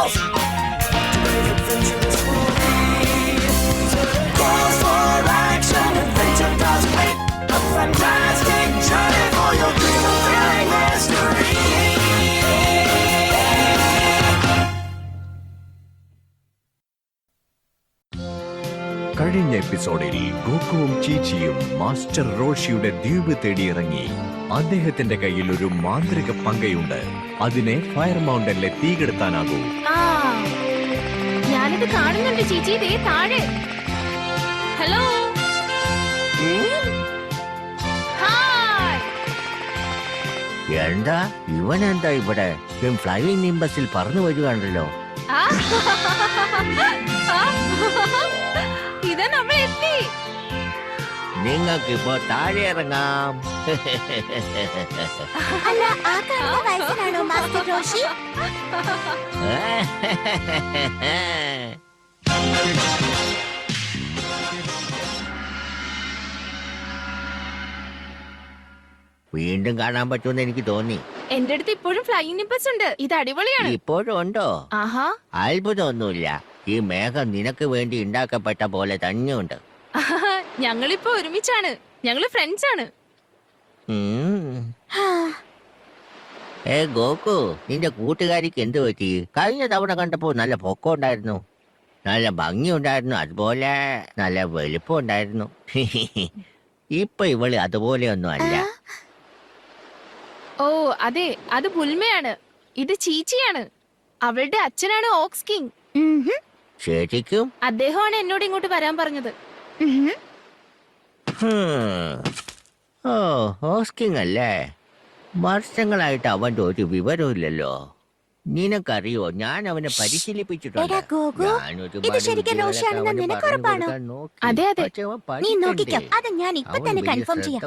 balls to brave adventurous movie. So calls for action, adventure doesn't wait. A fantastic journey for your dream of thrilling mystery. കഴിഞ്ഞ എപ്പിസോഡിൽ ഗോകുവും ചീച്ചിയും master റോഷിയുടെ ദ്വീപ് തേടിയിറങ്ങി. അദ്ദേഹത്തിന്റെ കയ്യിൽ ഒരു മാന്ത്രിക പങ്കയുണ്ട്. അതിനെ ഫയർ മൗണ്ടനിലെ തീ കെടുത്താനാകൂ. ഞാനിത് കാണുന്നുണ്ട് ചീച്ചി, ദേ താഴെ. Hello, hi. എന്താ ഇവനെന്താ ഇവിടെ ഫ്ലൈയിങ് നിംബസിൽ പറന്നു വരികയാണല്ലോ. ഇതാ നമ്മൾ എത്തി. നിങ്ങൾക്കിപ്പോ താഴെ ഇറങ്ങാം. അല്ല, ആ കാണുന്ന വയസ്സനാണോ മാസ്റ്റർ റോഷി? വീണ്ടും കാണാൻ പറ്റുമെന്ന് എനിക്ക് തോന്നി. എന്റെ അടുത്ത് ഇപ്പോഴും ഫ്ലൈയിങ് നിംബസ് ഉണ്ട്. ഇത് അടിപൊളിയാണ്. ഇപ്പോഴും ഉണ്ടോ? ആഹാ, അത്ഭുതമൊന്നുമില്ല. ഈ മേഘം നിനക്ക് വേണ്ടി ഉണ്ടാക്കപ്പെട്ട പോലെ തന്നെയുണ്ട്. ഞങ്ങളിപ്പോ ഒരുമിച്ചാണ്. ഞങ്ങള് ഫ്രണ്ട്സ് ആണ്. ഗോകു, നിന്റെ കൂട്ടുകാരിക്ക് എന്ത് പറ്റി? കഴിഞ്ഞ തവണ കണ്ടപ്പോ നല്ല പൊക്കം ഉണ്ടായിരുന്നു, നല്ല ഭംഗി ഉണ്ടായിരുന്നു, അതുപോലെ നല്ല വലുപ്പം ഉണ്ടായിരുന്നു. ഇപ്പൊ ഇവള് അതുപോലെയൊന്നും അല്ല. ഓ അതെ, അത് പുൽമയാണ്. ഇത് ചീച്ചിയാണ്. അവളുടെ അച്ഛനാണ് ഓക്സ് കിങ്. ശരിക്കും അദ്ദേഹമാണ് എന്നോട് ഇങ്ങോട്ട് വരാൻ പറഞ്ഞത്. ഓ, ഓസ്കിങ് അല്ലേ? വർഷങ്ങളായിട്ട് അവന്റെ ഒരു വിവരമില്ലല്ലോ. നിനക്കറിയോ, ഞാൻ അവനെ പരിശീലിപ്പിച്ചിട്ടുണ്ട്. അതെ അതെ, നീ നോക്കിക്കോ, അത് ഞാൻ ഇപ്പൊ തന്നെ കൺഫേം ചെയ്യാം.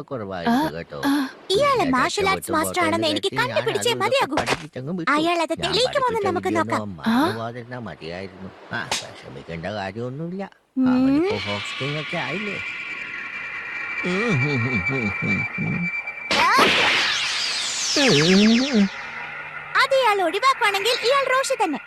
ഇയാളെ മാർഷൽ ആർട്സ് മാസ്റ്റർ ആണെന്ന് എനിക്ക് കണ്ടുപിടിച്ചേ മതിയാകൂ. അയാൾ അത് തെളിയിക്കുമെന്ന് നമുക്ക് നോക്കാം. മതിയായിരുന്നു. വിഷമിക്കേണ്ട കാര്യമൊന്നുമില്ല. ഒക്കെ ആയില്ലേ? അത് ഇയാൾ ഒഴിവാക്കുവാണെങ്കിൽ ഇയാൾ റോഷി തന്നെ.